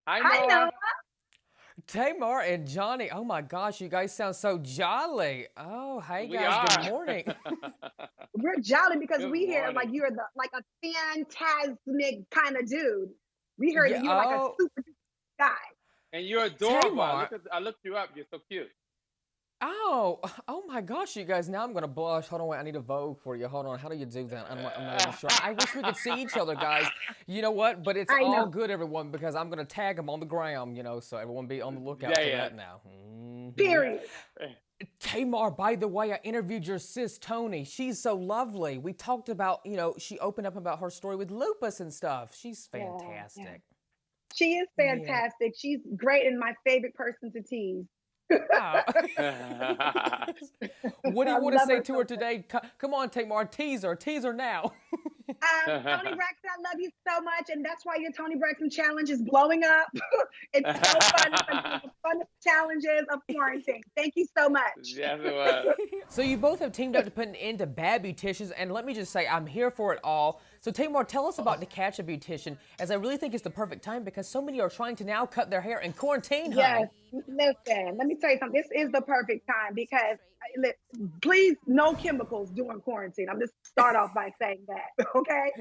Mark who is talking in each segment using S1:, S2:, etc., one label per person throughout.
S1: Hi,
S2: Hi, Noah.
S1: Noah.
S3: Tamar and Johnny, oh my gosh, you guys sound so jolly. Oh, hey
S1: We
S3: guys, good
S1: are.
S3: morning.
S2: We're jolly because
S1: Good
S2: we hear like
S1: morning.
S2: you're the like a phantasmic kind of dude. We heard
S3: Yeah,
S2: that you're like a
S3: oh,
S2: super guy.
S1: And you're adorable.
S3: Tamar.
S1: I looked you up. You're so cute.
S3: Oh my gosh, you guys, now I'm gonna blush. Hold on, wait, I need a Vogue for you. Hold on, how do you do that? I'm not even sure. I wish we could see each other, guys. You know what? But it's
S2: I
S3: all
S2: know.
S3: good, everyone, because I'm gonna tag them on the gram, so everyone be on the lookout
S1: Yeah,
S3: for
S1: yeah.
S3: that now.
S2: Period.
S3: Tamar, by the way, I interviewed your sis, Tony. She's so lovely. We talked about, she opened up about her story with lupus and stuff. She's
S2: Yeah, yeah.
S3: fantastic.
S2: She is
S3: Yeah.
S2: fantastic. She's great and my favorite person to tease.
S3: Oh. What do
S2: I
S3: you want to
S2: love
S3: say
S2: her
S3: to
S2: so
S3: her today? Come on, Tamar, tease her now.
S2: Tony Braxton, I love you so much, and that's why your Tony Braxton challenge is blowing up. It's so fun. It's like one of the funnest challenges of quarantine. Thank you so much.
S1: Yes, it was.
S3: So you both have teamed up to put an end to bad beauticians, and let me just say, I'm here for it all. So Tamar, tell us about To Catch a Beautician, as I really think it's the perfect time because so many are trying to now cut their hair in quarantine,
S2: Yes,
S3: honey.
S2: listen, let me tell you something. This is the perfect time because please, no chemicals during quarantine. I'm just start off by saying that, okay?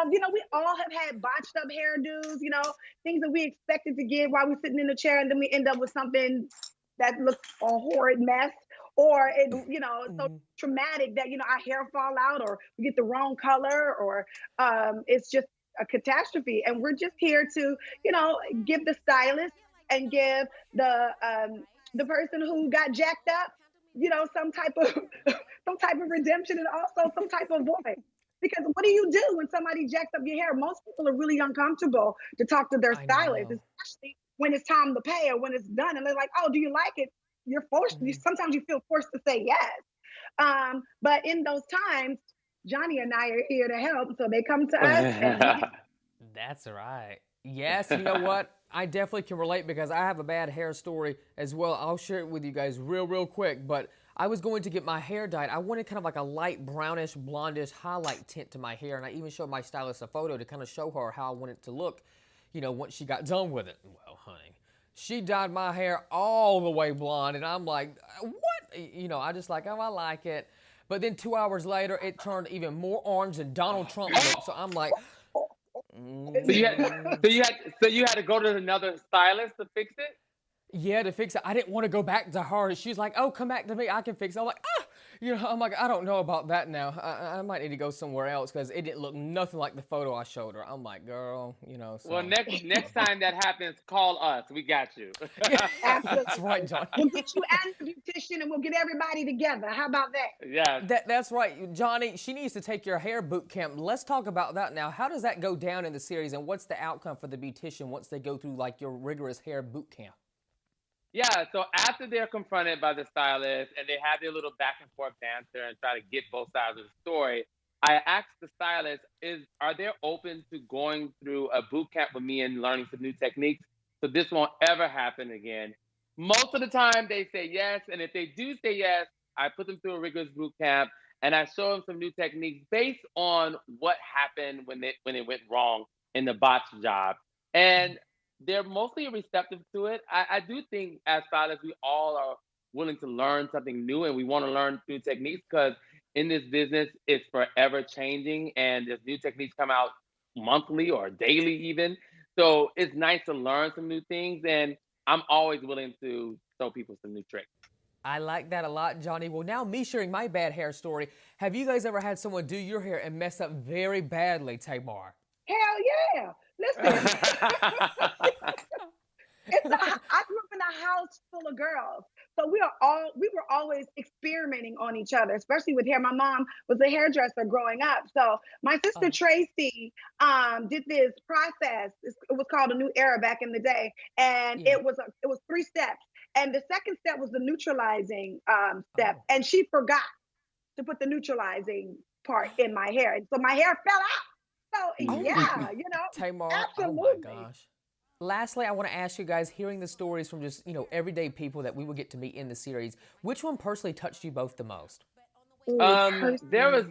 S2: We all have had botched up hairdos, things that we expected to get while we're sitting in the chair, and then we end up with something that looks a horrid mess, or it's so traumatic that our hair fall out, or we get the wrong color, or it's just a catastrophe. And we're just here to, give the stylist and give the person who got jacked up, some type of some type of redemption, and also some type of voice. Because what do you do when somebody jacks up your hair? Most people are really uncomfortable to talk to their
S3: I
S2: stylist,
S3: know.
S2: especially when it's time to pay or when it's done, and they're like, "Oh, do you like it?" You're forced. Sometimes you feel forced to say yes. But in those times, Johnny and I are here to help, so they come to us, and we
S3: That's right. Yes, you know what? I definitely can relate because I have a bad hair story as well. I'll share it with you guys real quick. But I was going to get my hair dyed. I wanted kind of like a light brownish, blondish highlight tint to my hair. And I even showed my stylist a photo to kind of show her how I wanted it to look, once she got done with it. Well, honey, she dyed my hair all the way blonde. And I'm like, what? I just like, oh, I like it. But then 2 hours later, it turned even more orange than Donald Trump looked. So I'm like,
S1: so you had,
S3: mm.
S1: so you had to go to another stylist to fix it.
S3: Yeah, to fix it. I didn't want to go back to her. She's like, "Oh, come back to me. I can fix it." I'm like, "Ah," I'm like, "I don't know about that now. I might need to go somewhere else because it didn't look nothing like the photo I showed her." I'm like, "Girl,
S1: Well,
S3: so
S1: next time that happens, call us. We got you.
S3: yeah, that's right,
S2: absolutely.
S3: Johnny.
S2: We'll get you and the beautician, and we'll get everybody together. How about that?
S1: Yes.
S3: That's right, Johnny. She needs to take your hair boot camp. Let's talk about that now. How does that go down in the series, and what's the outcome for the beautician once they go through like your rigorous hair boot camp?
S1: Yeah, so after they're confronted by the stylist and they have their little back and forth banter and try to get both sides of the story, I asked the stylist, are they open to going through a boot camp with me and learning some new techniques so this won't ever happen again? Most of the time they say yes, and if they do say yes, I put them through a rigorous boot camp and I show them some new techniques based on what happened when it went wrong in the botch job. And they're mostly receptive to it. I do think as stylists, we all are willing to learn something new and we want to learn new techniques because in this business, it's forever changing and there's new techniques come out monthly or daily even. So it's nice to learn some new things and I'm always willing to show people some new tricks.
S3: I like that a lot, Johnny. Well, now me sharing my bad hair story. Have you guys ever had someone do your hair and mess up very badly, Tamar?
S2: Hell yeah! Listen, I grew up in a house full of girls, so we were always experimenting on each other, especially with hair. My mom was a hairdresser growing up, so my sister
S3: Oh,
S2: Tracy did this process. It was called a new era back in the day, and
S3: yeah.
S2: it was 3 steps. And the second step was the neutralizing step,
S3: Oh.
S2: and she forgot to put the neutralizing part in my hair, and so my hair fell out. So
S3: Oh,
S2: yeah,
S3: Tamar, oh my
S2: absolutely.
S3: gosh. Lastly, I want to ask you guys, hearing the stories from just, everyday people that we will get to meet in the series, which one personally touched you both the most?
S2: Ooh,
S1: There was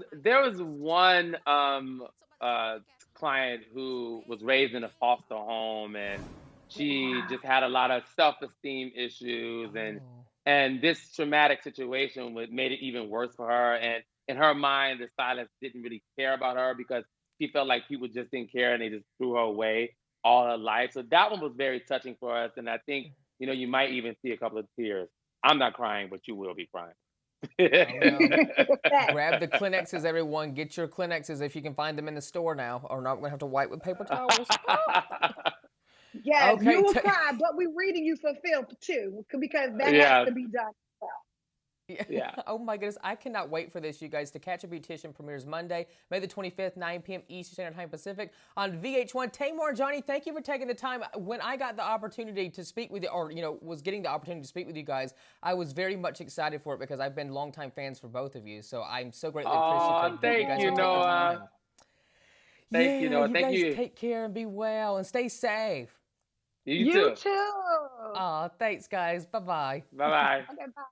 S2: personally.
S1: one uh client who was raised in a foster home, and she
S2: Wow.
S1: just had a lot of self-esteem issues,
S3: Oh.
S1: and this traumatic situation would made it even worse for her. And in her mind, the stylist didn't really care about her because she felt like people just didn't care and they just threw her away all her life. So that one was very touching for us, and I think you might even see a couple of tears. I'm not crying, but you will be crying.
S3: Oh, no.
S2: Fact.
S3: Grab the Kleenexes, everyone. Get your Kleenexes if you can find them in the store now, or not going to have to wipe with paper towels.
S2: Yes, you
S3: Okay.
S2: will cry, but we're reading you for film too, because that has
S1: Yeah,
S2: to be done. Well,
S3: Yeah.
S1: yeah.
S3: Oh my goodness. I cannot wait for this, you guys. To Catch a Beautician premieres Monday, May the 25th, 9 p.m. Eastern Standard Time Pacific on VH1. Tamar and Johnny, thank you for taking the time. When I got the opportunity to speak with you, or, was getting the opportunity to speak with you guys, I was very much excited for it because I've been longtime fans for both of you. So I'm so greatly
S1: Oh,
S3: appreciative that you
S1: thank
S3: guys
S1: you,
S3: would take the
S1: Noah.
S3: time.
S1: Thank you,
S3: Yeah,
S1: Noah.
S3: you
S1: Thank
S3: guys
S1: you.
S3: take care and be well and stay safe.
S1: You
S2: you
S1: too.
S2: too.
S3: Aw, thanks, guys. Bye bye.
S1: Bye bye.
S2: Okay, bye.